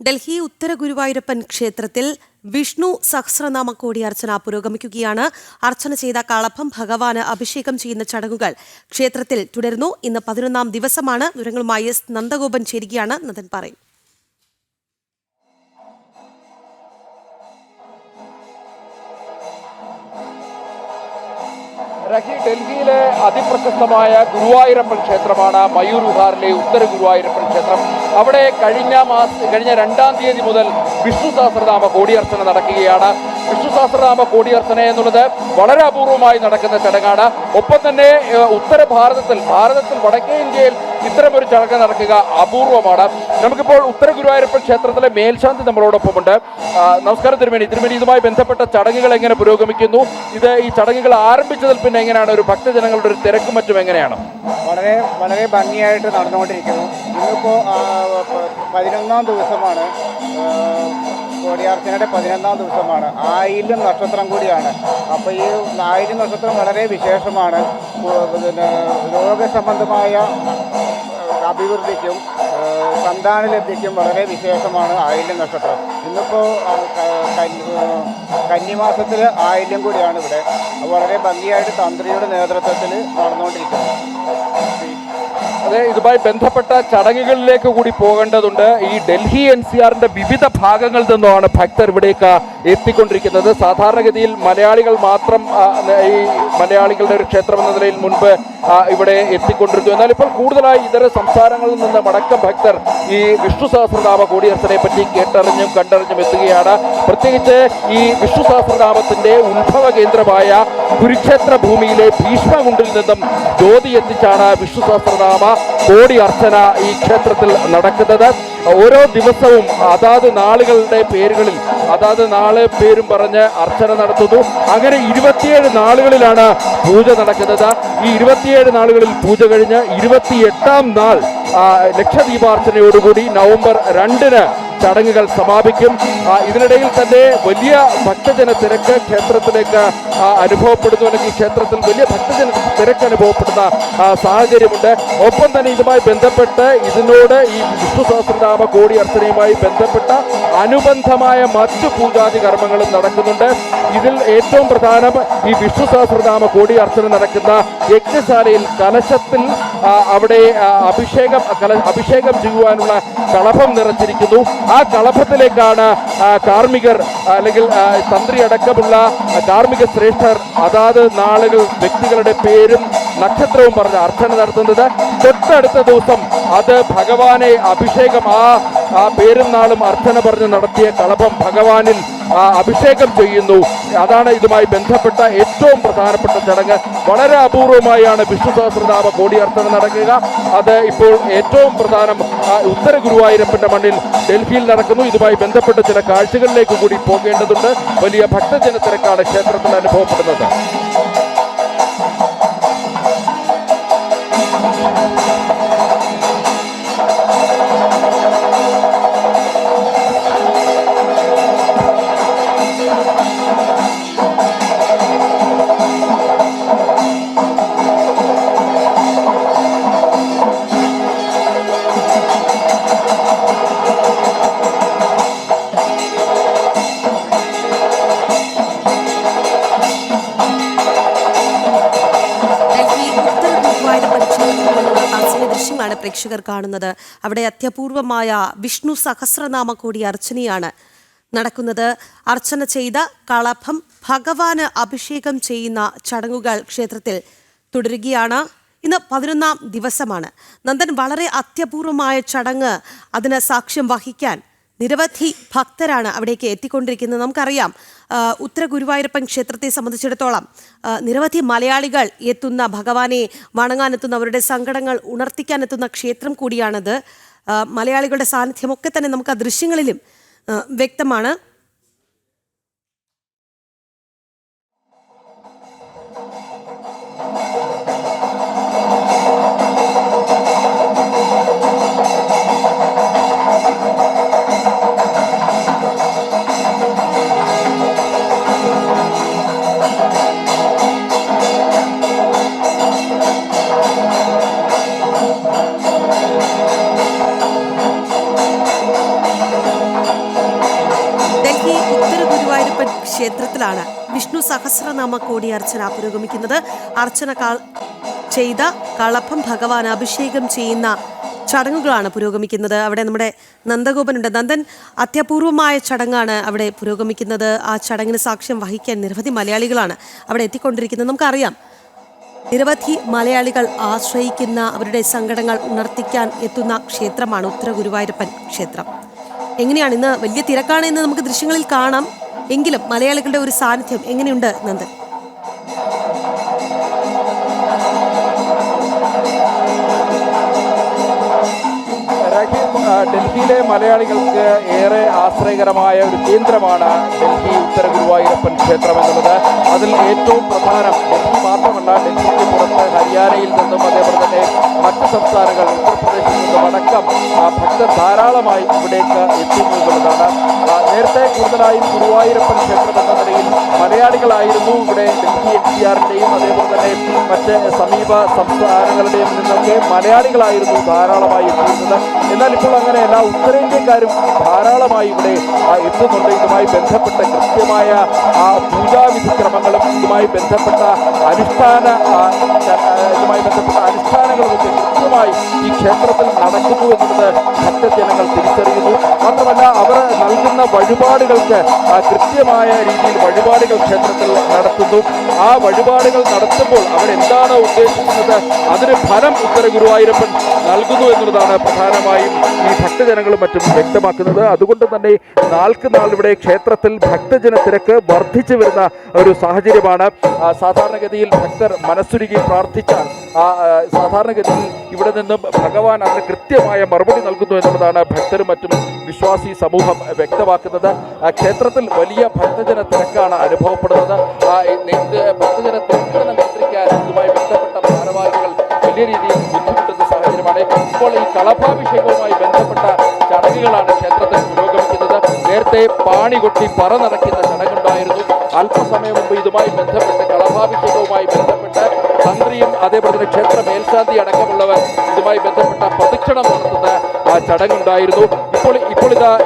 ഡൽഹി ഉത്തര ഗുരുവായൂരപ്പൻ ക്ഷേത്രത്തിൽ വിഷ്ണു സഹസ്രനാമ കോടി അർച്ചന പുരോഗമിക്കുകയാണ്. അർച്ചന ചെയ്ത കളഭം ഭഗവാന് അഭിഷേകം ചെയ്യുന്ന ചടങ്ങുകൾ ക്ഷേത്രത്തിൽ തുടരുന്നു. ഇന്ന് 11ാം ദിവസമാണ്. വിവരങ്ങളുമായി എസ് നന്ദഗോപൻ ചേരുകയാണ്. നന്ദൻ പറയും. ഡൽഹിയിലെ അതിപ്രശസ്തമായ ഗുരുവായൂരപ്പൻ ക്ഷേത്രമാണ് മയൂർ വിഹാറിലെ ഉത്തര ഗുരുവായൂരപ്പൻ ക്ഷേത്രം. അവിടെ കഴിഞ്ഞ 2-ാം തീയതി മുതൽ വിഷ്ണു സഹസ്രനാമ കോടിയർച്ചന നടക്കുകയാണ്. വിഷ്ണു സഹസ്രനാമ കോടിയർച്ചന എന്നുള്ളത് വളരെ അപൂർവമായി നടക്കുന്ന ചടങ്ങാണ്. ഒപ്പം തന്നെ ഉത്തര ഭാരതത്തിൽ വടക്കേ ഇന്ത്യയിൽ ഇത്തരമൊരു ചടങ്ങ് നടക്കുക അപൂർവമാണ്. നമുക്കിപ്പോൾ ഉത്തര ഗുരുവായൂരപ്പൻ ക്ഷേത്രത്തിലെ മേൽശാന്തി നമ്മളോടൊപ്പമുണ്ട്. നമസ്കാരം തിരുമേനി. ഇതുമായി ബന്ധപ്പെട്ട ചടങ്ങുകൾ എങ്ങനെ പുരോഗമിക്കുന്നു? ഈ ചടങ്ങുകൾ ആരംഭിച്ചതിൽ പിന്നെ എങ്ങനെയാണ് ഒരു ഭക്തജനങ്ങളുടെ ഒരു തിരക്കും മറ്റും എങ്ങനെയാണ്? വളരെ ഭംഗിയായിട്ട് നടന്നുകൊണ്ടിരിക്കുന്നു. ഇന്നിപ്പോൾ 11ാം ദിവസമാണ്. കോടിയാർച്ചനയുടെ 11ാം ദിവസമാണ്. ആയില്യം നക്ഷത്രം കൂടിയാണ്. അപ്പോൾ ഈ ആയില്യം നക്ഷത്രം വളരെ വിശേഷമാണ്. രോഗസംബന്ധമായ അഭിവൃദ്ധിക്കും സന്താനലബ്ധിക്കും വളരെ വിശേഷമാണ് ആയില്യം നക്ഷത്രം. ഇന്നിപ്പോൾ കന്നിമാസത്തിൽ ആയില്യം കൂടിയാണ് ഇവിടെ. വളരെ ഭംഗിയായിട്ട് തന്ത്രിയുടെ നേതൃത്വത്തിൽ നടന്നുകൊണ്ടിരിക്കുന്നത്. അതെ, ഇതുമായി ബന്ധപ്പെട്ട ചടങ്ങുകളിലേക്ക് കൂടി പോകേണ്ടതുണ്ട്. ഈ ഡൽഹി NCRന്റെ വിവിധ ഭാഗങ്ങളിൽ നിന്നുമാണ് ഭക്തർ ഇവിടേക്ക് എത്തിക്കൊണ്ടിരിക്കുന്നത്. സാധാരണഗതിയിൽ മലയാളികൾ മാത്രം ഈ മലയാളികളുടെ ഒരു ക്ഷേത്രം എന്ന നിലയിൽ മുൻപ് ഇവിടെ എത്തിക്കൊണ്ടിരുന്നു. എന്നാൽ ഇപ്പോൾ കൂടുതലായി ഇതര സംസ്ഥാനങ്ങളിൽ നിന്ന് മടക്കം ഭക്തർ ഈ വിഷ്ണു സഹസ്രനാമ കോടിയർച്ചനയെ പറ്റി കേട്ടറിഞ്ഞും കണ്ടറിഞ്ഞും എത്തുകയാണ്. പ്രത്യേകിച്ച് ഈ വിഷ്ണു സഹസ്രനാമത്തിന്റെ ഉത്ഭവ കേന്ദ്രമായ കുരുക്ഷേത്ര ഭൂമിയിലെ ഭീഷ്മകുണ്ടിൽ നിന്നും ജ്യോതി എത്തിച്ചാണ് വിഷ്ണു സഹസ്രനാമ കോടി അർച്ചന ഈ ക്ഷേത്രത്തിൽ നടക്കുന്നത്. ഓരോ ദിവസവും അതാത് നാളുകളുടെ പേരുകളിൽ അതാത് നാളെ പേരും പറഞ്ഞ് അർച്ചന നടത്തുന്നു. അങ്ങനെ 27 നാളുകളിലാണ് പൂജ നടക്കുന്നത്. ഈ 27 നാളുകളിൽ പൂജ കഴിഞ്ഞ് 28ാം നാൾ ലക്ഷദീപാർച്ചനയോടുകൂടി നവംബർ 2-ന് ചടങ്ങുകൾ സമാപിക്കും. ഇതിനിടയിൽ തന്നെ വലിയ ഭക്തജന തിരക്ക് ക്ഷേത്രത്തിലേക്ക് അനുഭവപ്പെടുന്നു, അല്ലെങ്കിൽ ക്ഷേത്രത്തിൽ വലിയ ഭക്തജന തിരക്ക് അനുഭവപ്പെടുന്ന സാഹചര്യമുണ്ട്. ഒപ്പം തന്നെ ഇതുമായി ബന്ധപ്പെട്ട് ഇതിനോട് ഈ വിഷ്ണു സഹസ്രനാമ കോടി അർച്ചനയുമായി ബന്ധപ്പെട്ട അനുബന്ധമായ മറ്റു പൂജാതി കർമ്മങ്ങളും നടക്കുന്നുണ്ട്. ഇതിൽ ഏറ്റവും പ്രധാനം ഈ വിഷ്ണു സഹസ്രനാമ കോടി അർച്ചന നടക്കുന്ന യജ്ഞശാലയിൽ കലശത്തിൽ അവിടെ അഭിഷേകം ചെയ്യുവാനുള്ള കളഭം നിറച്ചിരിക്കുന്നു. ആ കളഭത്തിലേക്കാണ് കാർമ്മികർ അല്ലെങ്കിൽ തന്ത്രി അടക്കമുള്ള കാർമ്മിക ശ്രേഷ്ഠർ അതാത് നാളുകൾ വ്യക്തികളുടെ പേരും നക്ഷത്രവും പറഞ്ഞ് അർച്ചന നടത്തുന്നത്. തൊട്ടടുത്ത ദിവസം അത് ഭഗവാനെ അഭിഷേകം ആ പേരും നാളും അർച്ചന പറഞ്ഞ് നടത്തിയ കളഭം ഭഗവാനിൽ അഭിഷേകം ചെയ്യുന്നു. അതാണ് ഇതുമായി ബന്ധപ്പെട്ട ഏറ്റവും പ്രധാനപ്പെട്ട ചടങ്ങ്. വളരെ അപൂർവമായാണ് വിഷ്ണു സഹസ്രനാമ കോടിയർച്ചന നടക്കുക. അത് ഇപ്പോൾ ഏറ്റവും പ്രധാനം ഉത്തര ഗുരുവായൂരപ്പന്റെ മണ്ണിൽ ഡൽഹിയിൽ നടക്കുന്നു. ഇതുമായി ബന്ധപ്പെട്ട ചില കാഴ്ചകളിലേക്ക് കൂടി പോകേണ്ടതുണ്ട്. വലിയ ഭക്തജന തിരക്കാണ് ക്ഷേത്രത്തിൽ അനുഭവപ്പെടുന്നത്. ദൃശ്യങ്ങളാണ് പ്രേക്ഷകർ കാണുന്നത്. അവിടെ അത്യപൂർവമായ വിഷ്ണു സഹസ്രനാമ കോടി അർച്ചനയാണ് നടക്കുന്നത്. അർച്ചന ചെയ്ത കളഭം ഭഗവാന് അഭിഷേകം ചെയ്യുന്ന ചടങ്ങുകൾ ക്ഷേത്രത്തിൽ തുടരുകയാണ്. ഇന്ന് 11ാം ദിവസമാണ്. നന്ദൻ, വളരെ അത്യപൂർവമായ ചടങ്ങ്, അതിന് സാക്ഷ്യം വഹിക്കാൻ നിരവധി ഭക്തരാണ് അവിടേക്ക് എത്തിക്കൊണ്ടിരിക്കുന്നത്. നമുക്കറിയാം, ഉത്തര ഗുരുവായൂരപ്പൻ ക്ഷേത്രത്തെ സംബന്ധിച്ചിടത്തോളം നിരവധി മലയാളികൾ എത്തുന്ന, ഭഗവാനെ വണങ്ങാനെത്തുന്ന, അവരുടെ സങ്കടങ്ങൾ ഉണർത്തിക്കാനെത്തുന്ന ക്ഷേത്രം കൂടിയാണിത്. മലയാളികളുടെ സാന്നിധ്യമൊക്കെ തന്നെ നമുക്ക് ആ ദൃശ്യങ്ങളിലും വ്യക്തമാണ്. ക്ഷേത്രത്തിലാണ് വിഷ്ണു സഹസ്രനാമ കോടി അർച്ചന പുരോഗമിക്കുന്നത്. അർച്ചന ചെയ്ത കളഭം ഭഗവാൻ അഭിഷേകം ചെയ്യുന്ന ചടങ്ങുകളാണ് പുരോഗമിക്കുന്നത്. അവിടെ നമ്മുടെ നന്ദഗോപനുണ്ട്. നന്ദൻ, അത്യപൂർവമായ ചടങ്ങാണ് അവിടെ പുരോഗമിക്കുന്നത്. ആ ചടങ്ങിന് സാക്ഷ്യം വഹിക്കാൻ നിരവധി മലയാളികളാണ് അവിടെ എത്തിക്കൊണ്ടിരിക്കുന്നത്. നമുക്കറിയാം, നിരവധി മലയാളികൾ ആശ്രയിക്കുന്ന, അവരുടെ സങ്കടങ്ങൾ ഉണർത്തിക്കാൻ എത്തുന്ന ക്ഷേത്രമാണ് ഉത്തര ഗുരുവായൂരപ്പൻ ക്ഷേത്രം. എങ്ങനെയാണ് ഇന്ന്? വലിയ തിരക്കാണ് എന്ന് നമുക്ക് ദൃശ്യങ്ങളിൽ കാണാം. എങ്കിലും മലയാളികളുടെ ഒരു സാന്നിധ്യം എങ്ങനെയുണ്ട് നന്ദൻ? ഡൽഹിയിലെ മലയാളികൾക്ക് ഏറെ ആശ്രയകരമായ ഒരു കേന്ദ്രമാണ് ഡൽഹി ഉത്തര ഗുരുവായൂരപ്പൻ ക്ഷേത്രം എന്നുള്ളത്. അതിൽ ഏറ്റവും പ്രധാനം ഡൽഹി മാത്രമല്ല, ഡൽഹിക്ക് പുറത്ത് ഹരിയാനയിൽ നിന്നും അതേപോലെ തന്നെ മറ്റ് സംസ്ഥാനങ്ങൾ, ഉത്തർപ്രദേശിൽ നിന്നും അടക്കം ഭക്തർ ധാരാളമായി ഇവിടേക്ക് എത്തുന്നു എന്നുള്ളതാണ്. നേരത്തെ കൂടുതലായും ഗുരുവായൂരപ്പൻ ക്ഷേത്രം എന്ന നിലയിൽ മലയാളികളായിരുന്നു ഇവിടെ ഡൽഹി NCRന്റെയും അതേപോലെ തന്നെ മറ്റ് സമീപ സംസ്ഥാനങ്ങളുടെയും നിന്നൊക്കെ മലയാളികളായിരുന്നു ധാരാളമായി എത്തിയിരുന്നത്. എന്നാൽ ഇപ്പോൾ അങ്ങനെയല്ല, ഉത്തരേന്ത്യക്കാരും ധാരാളമായി ഇവിടെ എത്തുന്നുണ്ട്. ഇതുമായി ബന്ധപ്പെട്ട കൃത്യമായ പൂജാവിധി ക്രമങ്ങളും ഇതുമായി ബന്ധപ്പെട്ട അനുഷ്ഠാനങ്ങളുമൊക്കെ കൃത്യമായി ഈ ക്ഷേത്രത്തിൽ നടക്കുന്നു എന്നുള്ളത് ഭക്തജനങ്ങൾ തിരിച്ചറിയുന്നു. മാത്രമല്ല, അവർ നൽകുന്ന വഴിപാടുകൾക്ക് കൃത്യമായ രീതിയിൽ വഴിപാടുകൾ ക്ഷേത്രത്തിൽ നടത്തുന്നു. ആ വഴിപാടുകൾ നടത്തുമ്പോൾ അവരെന്താണ് ഉദ്ദേശിക്കുന്നത്, അതിന് ഫലം ഉത്തര ഗുരുവായൂരപ്പൻ നൽകുന്നു എന്നുള്ളതാണ് പ്രധാനമായും ഈ ഭക്തജനങ്ങളും മറ്റും വ്യക്തമാക്കുന്നത്. അതുകൊണ്ട് തന്നെ നാൾക്ക് നാൾ ഇവിടെ ക്ഷേത്രത്തിൽ ഭക്തജന തിരക്ക് വർദ്ധിച്ചു വരുന്ന ഒരു സാഹചര്യമാണ്. സാധാരണഗതിയിൽ ഭക്തർ മനസ്സുരുകി പ്രാർത്ഥിച്ചാൽ സാധാരണഗതിയിൽ ഇവിടെ നിന്നും ഭഗവാൻ അതിന് കൃത്യമായ മറുപടി നൽകുന്നു എന്നുള്ളതാണ് ഭക്തരും മറ്റും വിശ്വാസി സമൂഹം വ്യക്തമാക്കുന്നത്. ക്ഷേത്രത്തിൽ വലിയ ഭക്തജന തിരക്കാണ് അനുഭവപ്പെടുന്നത്. ഭക്തജന തിരക്കിനെ നിയന്ത്രിക്കാൻ ഇതുമായി ബന്ധപ്പെട്ട ഭാരവാഹികൾ വലിയ രീതിയിൽ ബുദ്ധിമുട്ടുന്ന സാഹചര്യമാണ്. ഇപ്പോൾ ഈ കളഭാഭിഷേകവുമായി ബന്ധപ്പെട്ട ചടങ്ങുകളാണ് ക്ഷേത്രത്തിൽ പുരോഗമിക്കുന്നത്. നേരത്തെ പാണി കൊട്ടി പറ നടക്കുന്ന ചടങ്ങുണ്ടായിരുന്നു. അല്പസമയം മുമ്പ് ഇതുമായി ബന്ധപ്പെട്ട് കളഭാഭിഷേകവുമായി ബന്ധപ്പെട്ട് തന്ത്രിയും അതേപോലെ തന്നെ ക്ഷേത്ര മേൽശാന്തി അടക്കമുള്ളവർ ഇതുമായി ബന്ധപ്പെട്ട പ്രദക്ഷിണം നടത്തുന്ന ചടങ്ങുണ്ടായിരുന്നു. ഇപ്പോൾ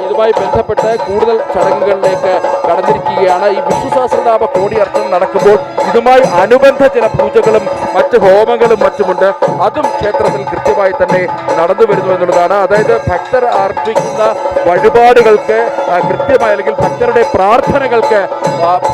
ഇതുമായി ബന്ധപ്പെട്ട് കൂടുതൽ ചടങ്ങുകളിലേക്ക് കടന്നിരിക്കുകയാണ്. ഈ വിഷ്ണു സഹസ്രനാമ കോടി അർച്ചന നടക്കുമ്പോൾ ഇതുമായി അനുബന്ധ ചില പൂജകളും മറ്റ് ഹോമങ്ങളും മറ്റുമുണ്ട്. അതും ക്ഷേത്രത്തിൽ കൃത്യമായി തന്നെ നടന്നു വരുന്നു എന്നുള്ളതാണ്. അതായത് ഭക്തർ അർപ്പിക്കുന്ന വഴിപാടുകൾക്ക് കൃത്യമായി, അല്ലെങ്കിൽ ഭക്തരുടെ പ്രാർത്ഥനകൾക്ക്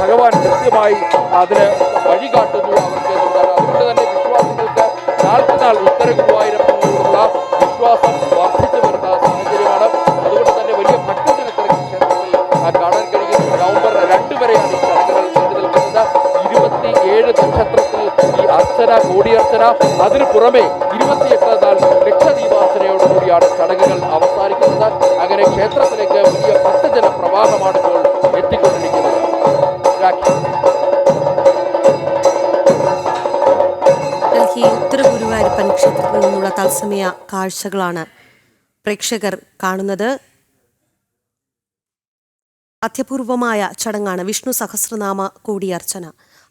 ഭഗവാൻ കൃത്യമായി അതിന് വഴികാട്ടുന്നു അവർക്ക് എന്നുള്ളതാണ്. അതുകൊണ്ട് തന്നെ വിശ്വാസികൾക്ക് നാൾക്ക് നാൾ ഉത്തര ഗുരുവായൂരപ്പനോടുള്ള വിശ്വാസം വർദ്ധിച്ചു വരുന്ന സാഹചര്യമാണ്. അതുകൊണ്ട് തന്നെ വലിയ ഭക്തജനത്തിരക്ക് ക്ഷേത്രത്തിൽ കാണാൻ കഴിയുന്നു. നവംബർ 2 വരെയാണ് ഈ ചടങ്ങുകൾ നീണ്ടു നിൽക്കുന്നത്. 27 നക്ഷത്രത്തിൽ ഈ അർച്ചന, കോടിയർച്ചന, അതിനു പുറമെ 28 നാൾ ലക്ഷദീപാർച്ചനയോടുകൂടിയാണ് ചടങ്ങുകൾ അവസാനിക്കുന്നത്. അങ്ങനെ ക്ഷേത്രത്തിലേക്ക് വലിയ ഭക്തജന പ്രവാഹമാണ് ഇപ്പോൾ എത്തിക്കൊണ്ടിരിക്കുന്നത്. ഡൽഹി ഉത്തര ഗുരുവായൂരപ്പൻ ക്ഷേത്രത്തിൽ നിന്നുള്ള തത്സമയ കാഴ്ചകളാണ് പ്രേക്ഷകർ കാണുന്നത്. അത്യപൂർവമായ ചടങ്ങാണ് വിഷ്ണു സഹസ്രനാമ കോടി അർച്ചന.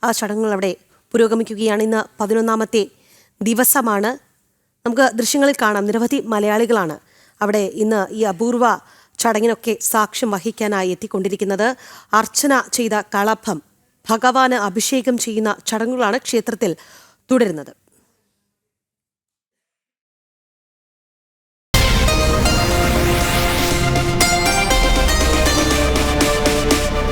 ആ ചടങ്ങുകൾ അവിടെ പുരോഗമിക്കുകയാണ്. ഇന്ന് 11ാമത്തെ ദിവസമാണ്. നമുക്ക് ദൃശ്യങ്ങളിൽ കാണാം, നിരവധി മലയാളികളാണ് അവിടെ ഇന്ന് ഈ അപൂർവ ചടങ്ങിനൊക്കെ സാക്ഷ്യം വഹിക്കാനായി എത്തിക്കൊണ്ടിരിക്കുന്നത്. അർച്ചന ചെയ്ത കളഭം ഭഗവാന് അഭിഷേകം ചെയ്യുന്ന ചടങ്ങുകളാണ് ക്ഷേത്രത്തിൽ തുടരുന്നത്.